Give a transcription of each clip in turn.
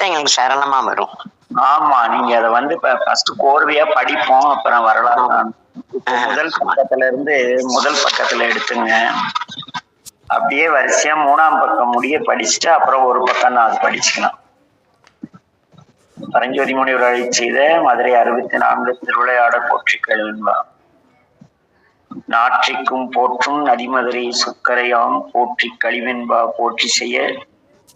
கேட்டா எங்களுக்கு சரளமா வரும். ஆமா, நீங்க அதை வந்து இப்ப ஃபர்ஸ்ட் கோர்வையா படிப்போம், அப்புறம் வரலாம். முதல் பக்கத்துல எடுத்துங்க, அப்படியே வரிசையா 3ஆம் பக்கம் முடிய படிச்சுட்டு அப்புறம் ஒரு பக்கம் தான் அது படிச்சுக்கலாம். பரஞ்சோதி முனிவர் அழி செய்த மதுரை 64 திருவிளையாடற் போற்றிக்கள் என்பார். நாற்றிக்கும் போற்றும் நதிமதுரை சுக்கரையாம் போற்றி கழிவென்பா போற்றி செய்ய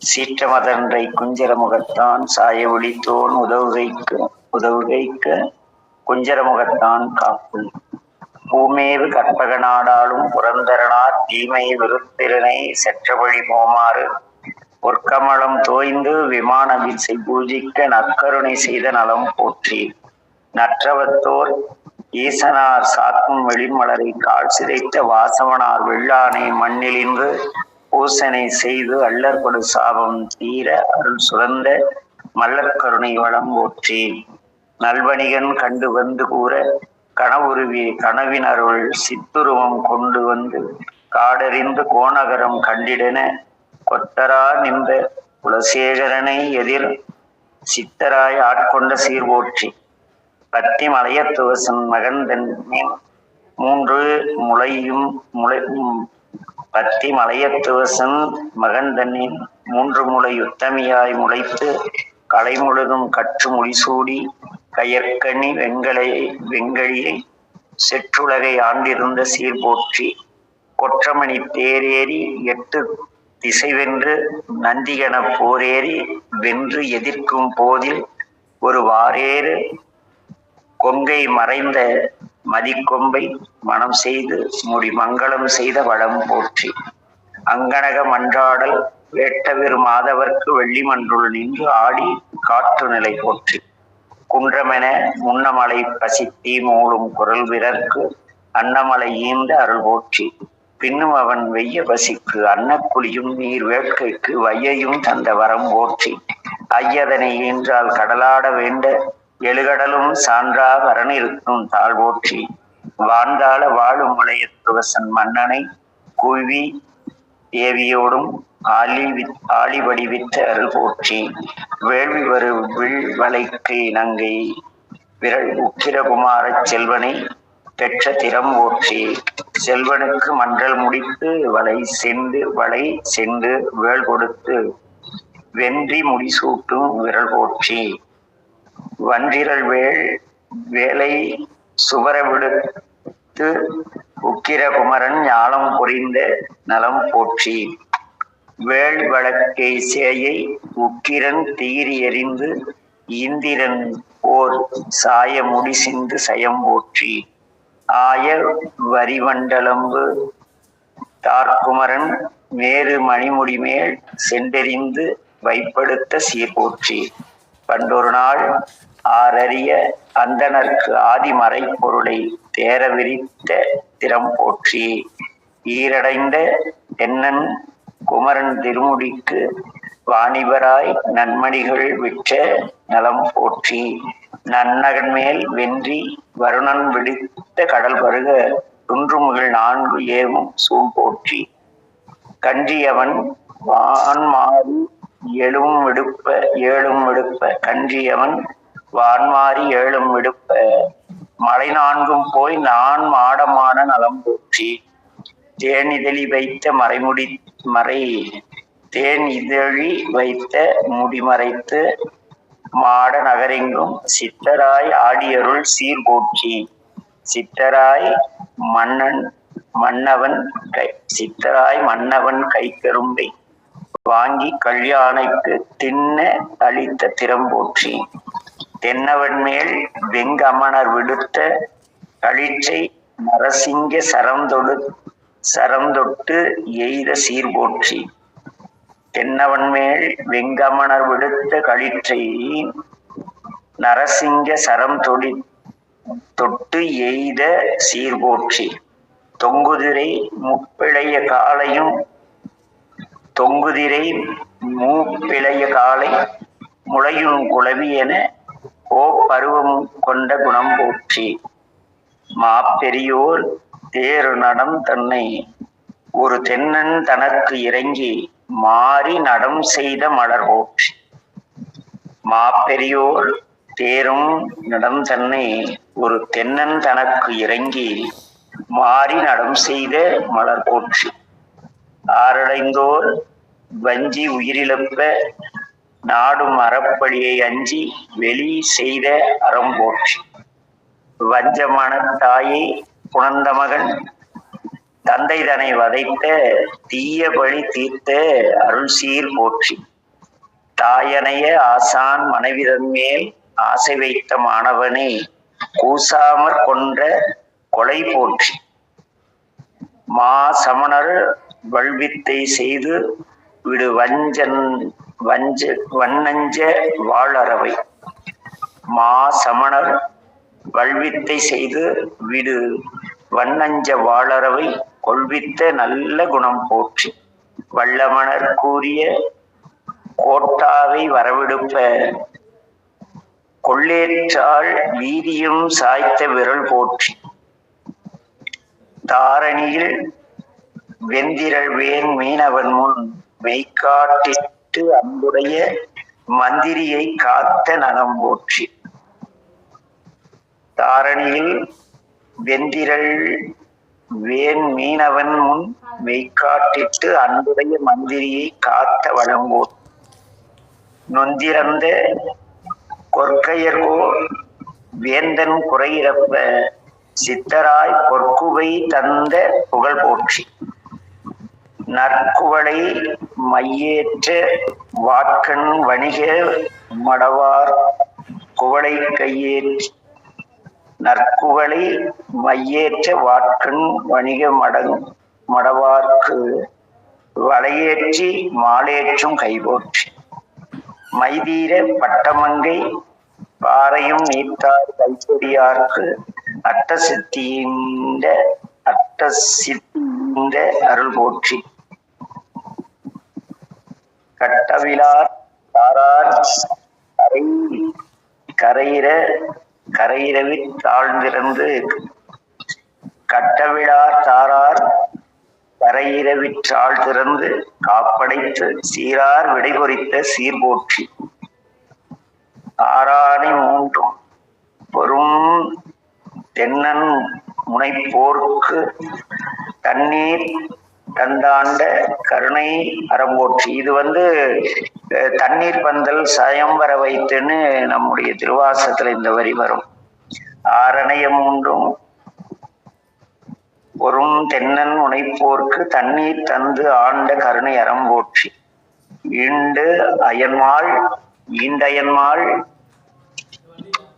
சீற்றமதன்றை குஞ்சர முகத்தான் சாய ஒளித்தோன் உதவுகைக்க குஞ்சர முகத்தான் காக்கும் பூமேவு கற்பக நாடாலும் புரந்தரனார் தீமை விருத்திரனை செற்றவழி போமாறு பொற்கமலம் தோய்ந்து விமான விசை பூஜிக்க நற்கருணை செய்த நலம் போற்றி நற்றவத்தோர் ஈசனார் சாக்கும் வெளிமலரை கால் சிதைத்த வாசவனார் வெள்ளானை மண்ணிலின்று பூசனை செய்து அல்லற்படு சாபம் தீர அருள் சுரந்த மல்லற்கருணை வளம் போற்றி நல்வணிகன் கண்டு வந்து கூற கனவின் அருள் சித்துருவம் கொண்டு வந்து காடறிந்து கோணகரம் கண்டிடன கொத்தரா நின்ற குலசேகரனை எதிர் சித்தராய் ஆட்கொண்ட சீர் போற்றி பத்தி மலையத்துவசன் மகன் தன்னின் பத்தி மலையத்துவசன் மகன் தன்னின் 3 முளை உத்தமியாய் முளைத்து கலை முழுதும் கற்று முடிசூடி கயற்கனி வெங்கலியை செற்றுலகை ஆண்டிருந்த சீர் போற்றி கொற்றமணி தேரேறி 8 திசை வென்று நந்திகன போரேறி வென்று எதிர்க்கும் போதில் ஒரு வாரேறு கொங்கை மறைந்த மதிக்கொம்பை மனம் செய்து முடி மங்களம் செய்த வளம் போற்றி அங்கனக மன்றாடல் வேட்டவிரு மாதவர்க்கு வெள்ளி மன்றுள் நின்று ஆடி காற்று நிலை போற்றி குன்றமென முன்னமலை பசித்தி மூலும் குரல் விரற்கு அன்னமலை ஈந்த அருள் போற்றி பின்னும் அவன் வெய்ய பசிக்கு அன்னக்குழியும் நீர் வேட்கைக்கு வையையும் தந்த வரம் போற்றி ஐயதனை ஈன்றால் கடலாட வேண்ட எழுகடலும் சான்றா வரனிருக்கும் தாழ் போற்றி வாழ்ந்தாள வாழும் முளையத்துவசன் மன்னனை குவி தேவியோடும் ஆழி வடிவித்த அருள் போற்றி வேள்வி வரு வளைக்கை நங்கை விரல் உக்கிரகுமார செல்வனை பெற்ற திறம் போற்றி செல்வனுக்கு மன்றல் முடித்து வளை சென்று வேள் கொடுத்து வென்றி முடிசூட்டும் விரல் போற்றி வன்றிரல் வேலை சுவர விடுத்து உக்கிர குமரன் ஞாலம் புரிந்த நலம் போற்றி வேள் வழக்கை சேயை உக்கிரன் தீரி எறிந்து இந்திரன் போர் சாய முடி சிந்து சயம் போற்றி ஆய வரிவண்டலம்பு தார்குமரன் மேறு மணிமுடி மேல் சென்றெறிந்து வைப்படுத்த சீர் போற்றி பண்டொரு நாள் ஆரறிய அந்தனர்க்கு ஆதிமறை பொருளை தேர விரித்த திறம் போற்றி ஈரடைந்த தென்னன் குமரன் திருமுடிக்கு வாணிபராய் நன்மணிகள் விற்ற நலம் போற்றி நன்னகன் மேல் வென்றி வருணன் விடுத்த கடல் பருக துன்றுமுகில் 4 ஏவும் சூழ் போற்றி கன்றியவன் வான்மாறி ஏழும் விடுப்ப கன்றியவன் வான்மாறி ஏழும் விடுப்ப மலை 4 போய் நான் மாடமான நலம் போற்றி தேனிதழி வைத்த முடிமறைத்து மாட நகரெங்கும் சித்தராய் ஆடியருள் சீர் போற்றி சித்தராய் மன்னவன் கைக்கரும்பை வாங்கி கல்யாணைக்கு திண்ண அளித்த திறம் போற்றி தென்னவன் மேல் வெங்கமணர் விடுத்த களிற்றை நரசிங்க சரம் தொட்டு எய்த சீர் போற்றி தென்னவன் மேல் வெங்கமணர் விடுத்த களிற்றை நரசிங்க சரம் தொட்டு எய்த சீர் போற்றி தொங்குதிரை மூப்பிளைய காலை முளையும் குளவி என பருவம் கொண்ட குணம் போற்றி மாப்பெரியோர் தேறு நடம் தன்னை ஒரு தென்னன் தனக்கு இறங்கி மாறி நடம் செய்த மலர் போற்றி மாப்பெரியோர் தேரும் நடம் தன்னை ஒரு தென்னன் தனக்கு இறங்கி மாறி நடம் செய்த மலர் போற்றி. ஆரடைந்தோர் வஞ்சி உயிரிழப்ப நாடும் அறப்பழியை அஞ்சி வெளி செய்த அறம் போற்றி. வஞ்சமான தாயை புணர்ந்த மகன் தந்தை தனை வதைத்த தீய பழி தீர்த்த அருள் சீர் போற்றி. தாயனைய ஆசான் மனைவிதன் மேல் ஆசை வைத்த மாணவனை கூசாமற் கொன்ற கொலை போற்றி. மா சமணர் வல்வித்தை செய்து விடு வன்னஞ்ச வாழறவை. மா சமணர் வல்வித்தை செய்து விடு வன்னஞ்ச வாழறவை கொள்வித்த நல்ல குணம் போற்றி. வல்லமணர் கூறிய கோட்டாவை வரவிடுப்ப கொள்ளேற்றால் வீதியும் சாய்த்த விரல் போற்றி. தாரணியில் வெந்திரள் வேன் மீனவன் முன் மெய்காட்டிட்டு அன்புடைய மந்திரியை காத்த நலம் போற்றி. தாரணியில் வெந்திரள் வேன் மீனவன் முன் மெய்காட்டிட்டு அன்புடைய மந்திரியை காத்த வளம் போற்றி. நொந்திறந்த கொற்கையர்கோ வேந்தன் குறையிறப்ப சித்தராய் பொற்குவை தந்த புகழ் போற்றி. நற்குவளை மையேற்ற வாட்கண் வணிக மடவார் குவளை கையேற்ற நற்குவளை மையேற்ற வாட்கண் வணிக மடவார்க்கு வளையேற்றி மாலேற்றும் கைபோற்றி. மைதீர பட்டமங்கை பாறையும் நீத்தார் கைப்பொடியார்க்கு அட்டசித்தின்ற அருள் போற்றி. கட்டவிலார் தாரார் கரையிரவி தாழ்ந்திருந்து கட்டவிழார் தாரார் கரையிரவிற்றாள் திறந்து காப்படைத்து சீரார் விடைபொறித்த சீர் போற்றி. ஆராணி மூன்றும் பொறும் தென்னன் முனைப்போர்க்கு தண்ணீர் தந்தாண்ட கருணை அறம் போற்றி. இது தண்ணீர் பந்தல் சயம்பர வைத்துன்னு நம்முடைய திருவாசத்துல இந்த வரி வரும். ஆரணைய மூன்றும் பொறும் தென்னன் முனைப்போர்க்கு தண்ணீர் தந்து ஆண்ட கருணை அறம் போற்றி. ஈண்டயன்மாள்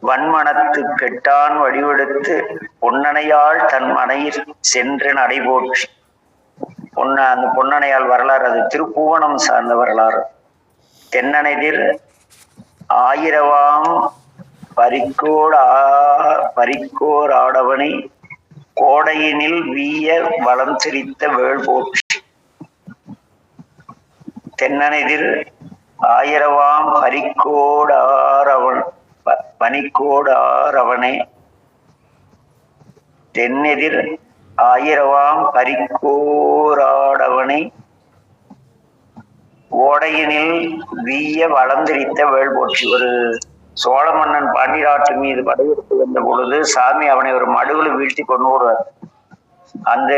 வன்மனத்து கெட்டான் வடிவெடுத்து பொன்னணையாள் தன் மனையில் சென்று நடைபோற்றி. அந்த பொன்னணையாள் வரலாறு அது திருப்பூவனம் சார்ந்த வரலாறு. தென்னனெதிர் ஆயிரவாம் பரிக்கோர் ஆடவனை கோடையினில் வீய வளம் சிரித்த வேள் போற்றி. தென்னனெதிர் ஆயிரவாம் பனிக்கோடாரவனே தென்னெதிர் ஆயிரவாம் பரிக்கோராடவனை ஓடையினில் வீய வளர்ந்திரித்த வேள் போற்றி. ஒரு சோழ மன்னன் பாண்டிநாட்டு மீது படையெடுத்து வந்த பொழுது சாமி அவனை ஒரு மடுவில் வீழ்த்தி கொண்டு வருவார். அந்த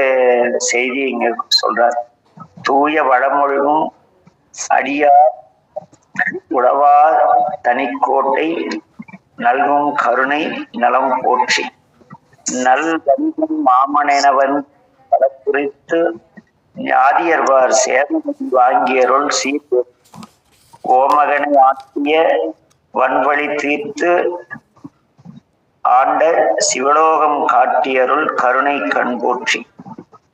செய்தி இங்க சொல்றார். தூய வளமொழியும் அடியார் உழவார் தனிக்கோட்டை நல்கும் கருணை நலம் போற்றி. நல் மாமனவன் பல குறித்து ஞாதியர்வார் சேவகன் வாங்கியருள் சீர்பு கோமகனை ஆற்றிய வன்வழி தீர்த்து ஆண்ட சிவலோகம் காட்டியருள் கருணை கண் போற்றி.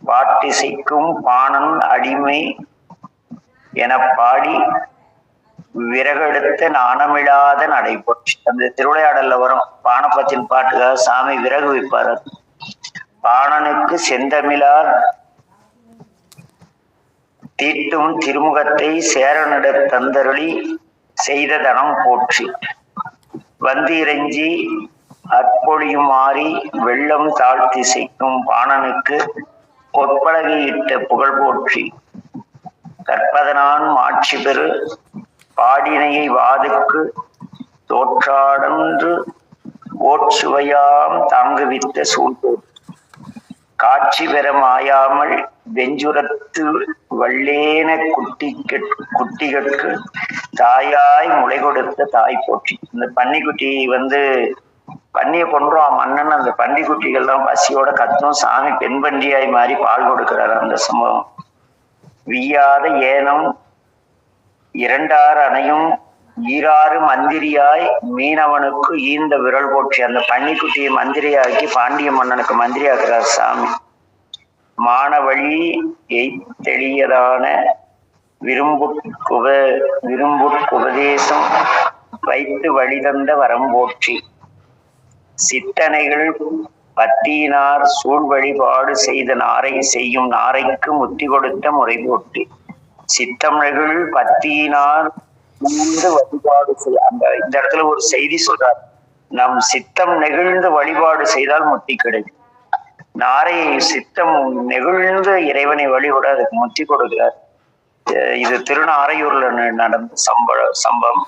பாட்டிசைக்கும் பாணன் அடிமை என பாடி விறகெடுத்த நாணமிழாத நடை போற்றி. அந்த திருவிளையாடல்ல வரும் பாணப்பத்தின் பாட்டுக்காக சாமி விறகு வைப்பார். பாணனுக்கு செந்தமிழார் தீட்டும் திருமுகத்தை சேரனிட தந்தருளி செய்த தனம் போற்றி. வந்து இறைஞ்சி அற்பொழியும் மாறி வெள்ளம் தாழ்த்தி செய்யும் பாணனுக்கு பொற்பலகை இட்ட புகழ் போற்றி. கற்பதனான் மாட்சி பெறு பாடினையை வாதுக்கு தோற்றாடன்று ஓட்சுவையாம் தாங்குவித்த சூழ்போர் காட்சி பெற மாயாமல் வெஞ்சுரத்து வள்ளேன குட்டிகட்கு தாயாய் முளை கொடுத்த தாய் போற்றி. இந்த பன்னிக்குட்டி பன்னியை கொன்றோம் மன்னன். அந்த பன்னிக்குட்டிகள்லாம் பசியோட கத்தும். சாமி பெண் பன்றியாய் மாறி பால் கொடுக்கிறார். அந்த சம்பவம் வீயாத ஏனம் இரண்டாறு அணையும் ஈராறு மந்திரியாய் மீனவனுக்கு ஈந்த விரல் போற்றி. அந்த பன்னிக்குட்டியை மந்திரியாக்கி பாண்டிய மன்னனுக்கு மந்திரியாக்குறார் சாமி. மானவழி தெளியதான விரும்புட்குபதேசம் வைத்து வழிதந்த வரம் போற்றி. சித்தனைகள் பத்தியினார் சூழ் வழிபாடு செய்த நாரை செய்யும் நாரைக்கு முத்தி கொடுத்த முறை போற்றி. சித்தமிழர்கள் பத்தியினார் வழிபாடு செய்ய இந்த இடத்துல ஒரு செய்தி சொல்றார். நம் சித்தம் நெகிழ்ந்து வழிபாடு செய்தால் முத்தி கிடைக்கும். நாரை சித்தம் நெகிழ்ந்து இறைவனை வழிபட அதுக்கு முத்தி கொடுக்கிறார். இது திருநாரையூர்ல நடந்த சம்பவம்.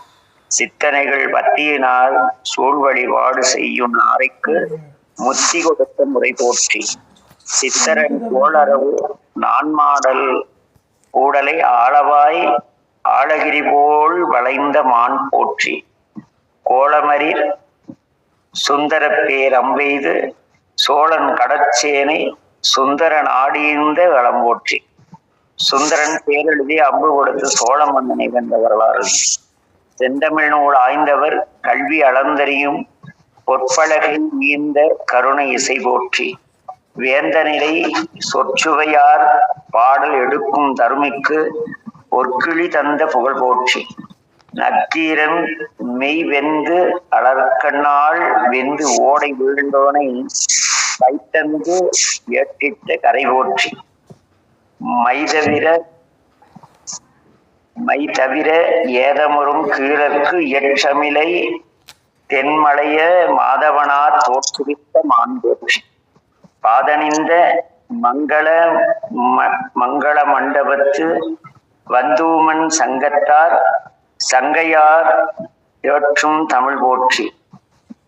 சித்தனைகள் பத்தியினால் சூழ் வழிபாடு செய்யும் நாரைக்கு முத்தி கொடுத்த முறை போற்றி. சித்தரன் கோளரவு நான்மாடல் கூடலை ஆளவாய் ஆழகிரி போல் வளைந்த மான் போற்றி. கோளமரில் சுந்தர பேர் அம்பெய்து சோழன் கடற்சேனை சுந்தரன் ஆடியிருந்த வளம் போற்றி. சுந்தரன் பேரெழுதி அம்பு கொடுத்து சோழ மன்னனை வென்ற வரலாறு. செந்தமிழ் நூல் ஆய்ந்தவர் கல்வி அளந்தறியும் பொற்பலகை ஈந்த கருணை இசை போற்றி. வேந்தநிலை சொற்சுவையார் பாடல் எடுக்கும் தருமிக்கு பொற்கிளி தந்த புகழ் போற்றி. நக்கீரன் மெய் வெந்து அலர்கண்ணால் வெந்து ஓடை வீழ்ந்தோனை வைத்தந்து ஏற்றிட்ட கரை போற்றி. மை தவிர ஏதமுறும் கீழற்கு எற்றமிலை தென்மலைய மாதவனார் தோற்றுவித்த மான் போற்றி. பாதணிந்த மங்கள மண்டபத்து வந்தூமன் சங்கத்தார் சங்கையார் ஏற்றும் தமிழ் போற்றி.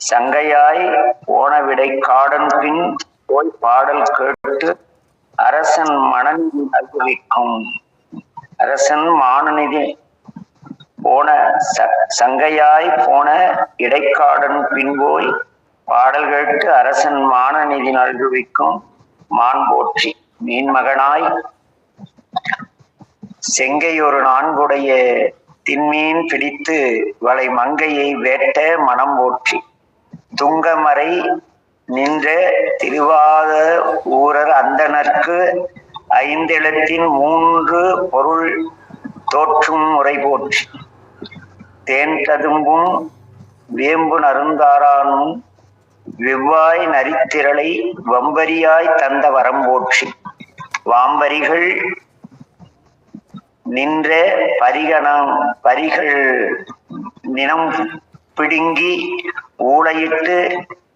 சங்கையாய் போன விடை காடன் பின் போய் பாடல் கேட்டு அரசன் மனநிதி அனுபவிக்கும். அரசன் மானநிதி போன சங்கையாய் போன இடைக்காடன் பின் போய் பாடல் கேட்டு அரசன் மானநிதி நல்குவிக்கும் மான் போற்றி. மீன் மகனாய் செங்கையொரு நான்குடைய தின்மீன் பிடித்து வளை மங்கையை வேட்ட மனம் போற்றி. துங்கமறை நின்ற திருவாத ஊரர் அந்தனர்க்கு ஐந்தெழுத்தின் 3 பொருள் தோற்றும் முறை போற்றி. தேன் ததும்பும் வேம்பு நருந்தாரானும் வெவ்வாய் நரித்திரளை வம்பரியாய் தந்த வரம் போற்றி. வாம்பரிகள் நின்ற பரிகள் நினம் பிடுங்கி ஊளையிட்டு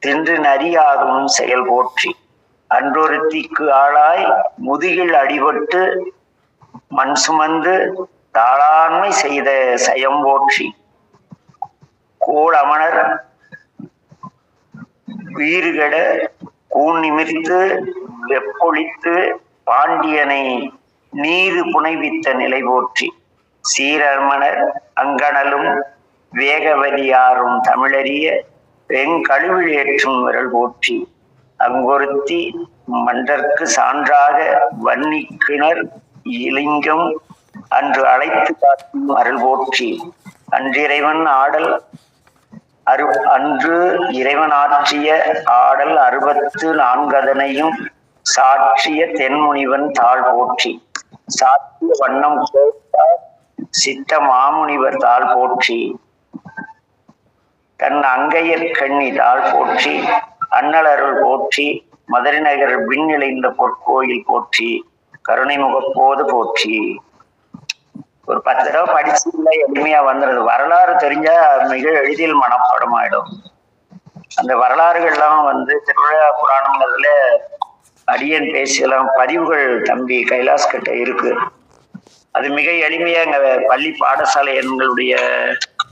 தின்று நரியாகும் செயல் போற்றி. அன்றொருத்திக்கு ஆளாய் முதுகில் அடிபட்டு மண் சுமந்து தாளாண்மை செய்த சயம் போற்றி. கோள் அமணர் வீறுகட கூன் நிமிர்த்து வெப்பொழித்து பாண்டியனை நீரு புனைவித்த நிலை போற்றி. சீரமணர் அங்கணலும் வேகவலியாரும் தமிழறிய வெங்கழுவில் ஏற்றும் விரல் போற்றி. அங்கொருத்தி மன்றற்கு சான்றாக வன்னிக்கிணர் இலிங்கம் அன்று அழைத்து காட்டும் அருள் போற்றி. அன்று இறைவன் ஆற்றிய ஆடல் 64 சாற்றிய தென்முனிவன் தாழ் போற்றி. சாற்றிய வண்ணம் கேட்டார் சித்த மாமுனிவர் தாழ் போற்றி. தன் அங்கையர் கண்ணி தாழ் போற்றி. அண்ணல் அருள் போற்றி. மதுரை நகர் விண்ணிலைந்த பொற்கோயில் போற்றி. கருணை முகப்போது போற்றி. ஒரு 10 தடவை படிச்சுல எளிமையா வந்துடுது. வரலாறு தெரிஞ்சா மிக எளிதில் மனப்பாடம் ஆயிடும். அந்த வரலாறுகள்லாம் திருவிழா புராணங்கிறதுல அடியன் பேசலாம் பதிவுகள் தம்பி கைலாஸ் கிட்ட இருக்கு. அது மிக எளிமையா எங்க பள்ளி பாடசாலை எங்களுடைய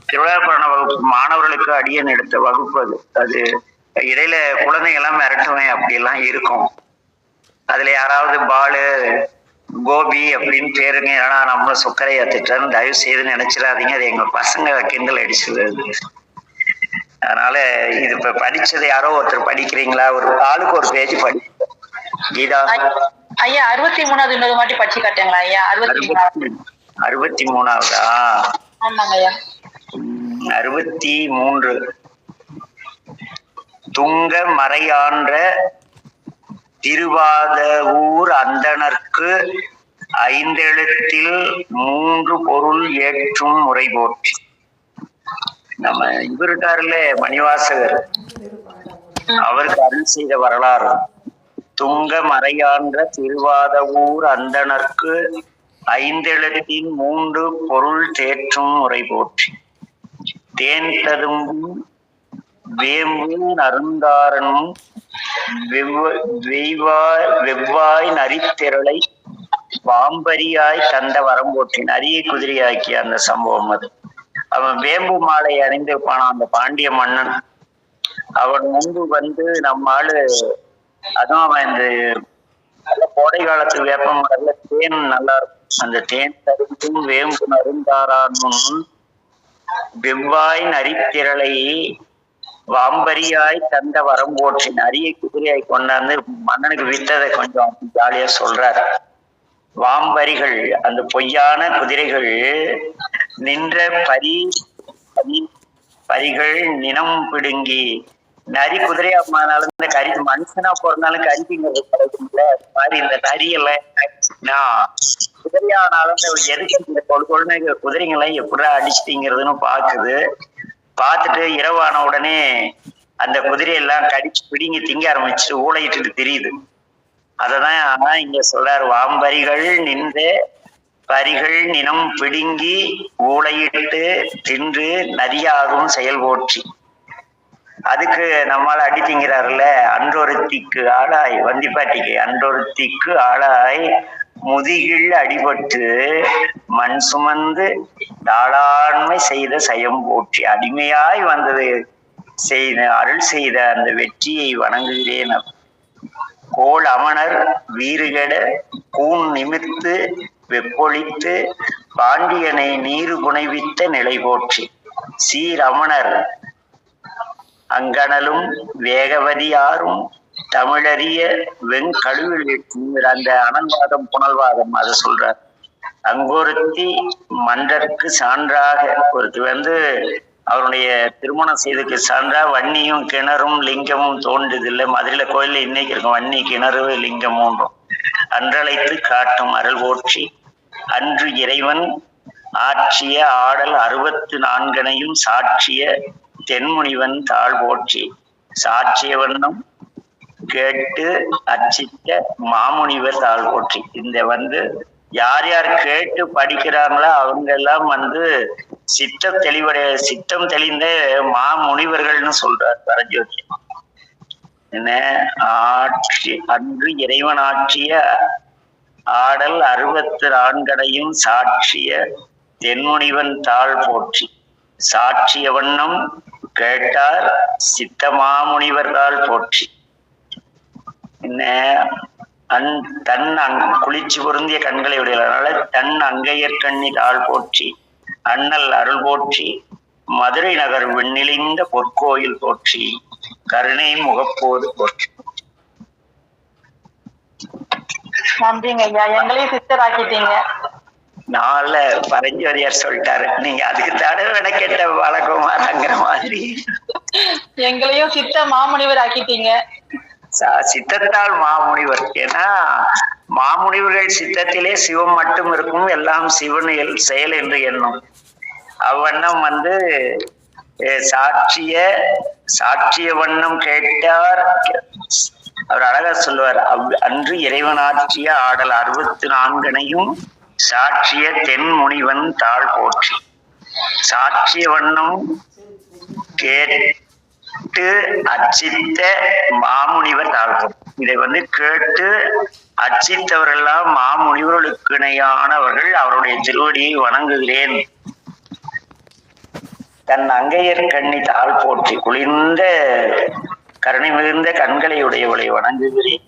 திருவிழாபுராண வகுப்பு மாணவர்களுக்கு அடியன் எடுத்த வகுப்பு அது இடையில குழந்தைங்க எல்லாம் மிரட்டுவேன் அப்படி எல்லாம் இருக்கும். அதுல யாராவது பாலு கோபி அப்படின்னு பேருங்க, ஏன்னா நம்மள சொக்கரை ஏத்துட்டேன்னு தயவு செய்து நினைச்சிடாதீங்க, அது எங்க பசங்க கிண்டல் அடிச்சது. அதனால இது இப்ப படிச்சது யாரோ ஒருத்தர் படிக்கிறீங்களா? ஒரு ஆளுக்கு ஒரு பேஜ் படி. கீதா ஐயா 63வது இன்னொரு வாட்டி படிச்சு காட்டுங்களா ஐயா? 63வதா? ஆமாங்க ஐயா. 63. துங்க மறையான்ற திருவாதவூர் அந்தணர்க்கு 5 எழுத்தில் 3 பொருள் ஏற்றும் முறை போற்றி. நம்ம இவர் இருக்காருல்ல மணிவாசகர், அவருக்கு அருள் செய்த வரலாறு. துங்க மறையான்ற திருவாதவூர் அந்தணர்க்கு 5 எழுத்தில் 3 பொருள் தேற்றும் முறை போற்றி. தேன் ததும்பும் வேம்பு நருந்தாரனும் வெவ்வாய் நரித்திரளை பாம்பரியாய் தந்த வரம் போற்றி. நரியை குதிரையாக்கிய அந்த சம்பவம் அது. அவன் வேம்பு மாலை அணிந்திருப்பான அந்த பாண்டிய மன்னன். அவன் முன்பு வந்து நம்மாளு, அதுவும் அவன் இந்த நல்ல கோடை காலத்து வேப்பமரத்துல தேன் நல்லா இருக்கும். அந்த தேன் தருந்தும் வேம்பு நருந்தாரானும் வெவ்வாய் நரித்திரளை வாம்பரியாய் தந்த வரம் போற்றி. நரியை குதிரையாய் கொண்டாந்து மன்னனுக்கு வித்ததை கொஞ்சம் ஜாலியா சொல்றாரு. வாம்பரிகள் அந்த பொய்யான குதிரைகள் நின்ற பரிகள் நினம் பிடுங்கி. நரி குதிரையா போனாலும் இந்த கறி, மனுஷனா போறதுனாலும் கறிங்கிறது கிடைக்கும்ல, அது மாதிரி இந்த நரியெல்லாம் குதிரையானாலும் எதுக்கு இந்த கொள்கொள்னு குதிரைங்களை எப்படா அடிச்சுட்டீங்கிறதுன்னு பாக்குது. பார்த்துட்டு இரவான உடனே அந்த குதிரையெல்லாம் கடிச்சு பிடிங்கி திங்க ஆரம்பிச்சுட்டு ஊழையிட்டு தெரியுது. அததான் இங்க சொல்றாரு. வாம்பரிகள் நின்ற பரிகள் நினம் பிடுங்கி ஊழையிட்டு தின்று நதியாகும் செயல் போற்றி. அதுக்கு நம்மால அடி திங்கிறாருல. அன்றொருத்திக்கு ஆளாய், வந்திப்பாட்டிக்கு அன்றொருத்திக்கு ஆளாய் முதுகில் அடிபட்டு மண் சுமந்து தாளாண்மை செய்த சயம் போற்றி. அடிமையாய் வந்தது செய்த அருள் செய்த அந்த வெற்றியை வணங்குகிறேன். கோள் அமணர் வீறுகெட கூண் நிமிர்த்து வெப்பொழித்து பாண்டியனை நீரு புனைவித்த நிலை போற்றி. சீரமணர் அங்கணலும் வேகவதியாரும் தமிழறிய வெங்கழுவில் அந்த அனல்வாதம் புனல்வாதம் அதை சொல்றார். அங்கொருத்தி மன்றற்கு சான்றாக ஒருத்தி வந்து அவருடைய திருமணம் செய்ததுக்கு சான்றா வன்னியும் கிணறும் லிங்கமும் தோன்றுதில்லை. மதுரையில கோயில்ல இன்னைக்கு இருக்கும் வன்னி கிணறு லிங்கமும். அன்றழைத்து காட்டும் அருள் போற்றி. அன்று இறைவன் ஆற்றிய ஆடல் 64 சாட்சிய தென்முனிவன் தாழ் போற்றி. சாட்சிய வண்ணம் கேட்டு அர்ச்சித்த மாமுனிவர் தாழ் போற்றி. இந்த வந்து யார் யார் கேட்டு படிக்கிறாங்களோ அவங்க எல்லாம் வந்து சித்தம் தெளிந்த மாமுனிவர்கள்னு சொல்றார் பரஞ்சோதி. என்ன அன்று இறைவன் ஆற்றிய ஆடல் 64 சாட்சிய தென்முனிவன் தாழ் போற்றி. சாட்சிய வண்ணம் கேட்டார் சித்தமாமுனிவர்கள் போற்றி. என்ன தன் குளிர்ச்சி பொருந்திய கண்களை உடையதனால தன் அங்கையற்கண்ணி தாழ் போற்றி. அண்ணல் அருள் போற்றி. மதுரை நகர் வெண்ணிலிந்த பொற்கோயில் போற்றி. கருணை முகப்போது போற்றி. நன்றிங்க ஐயா, எங்களையும் சிஸ்டர் ஆக்கிட்டீங்க. நாள பரஞ்சோதியார் சொல்லிட்டாரு, நீங்க அதுக்கு தடவை கேட்ட வழக்கமாங்கிற மாதிரி எங்களையும் சித்த மாமுனிவர் ஆக்கிட்டீங்க. சித்தத்தால் மாமுனிவர். ஏன்னா மாமுனிவர்கள் சித்தத்திலே சிவம் மட்டும் இருக்கும், எல்லாம் சிவன் செயல் என்று எண்ணும். அவ்வண்ணம் வந்து சாட்சிய வண்ணம் கேட்டார். அவர் அழகா சொல்லுவார். அன்று இறைவனாற்றிய ஆடல் 64 சாட்சிய தென் முனிவன் தாழ் போற்றி. சாட்சிய வண்ணம் அச்சித்த மாமுனிவர் தாழ்வும். இதை கேட்டு அச்சித்தவரெல்லாம் மாமுனிவர்களுக்கு இணையானவர்கள், அவருடைய திருவடியை வணங்குகிறேன். தன் அங்கையர் கண்ணி தாழ் போற்றி குளிர்ந்த கருணை மிகுந்த கண்களை உடையவளை வணங்குகிறேன்.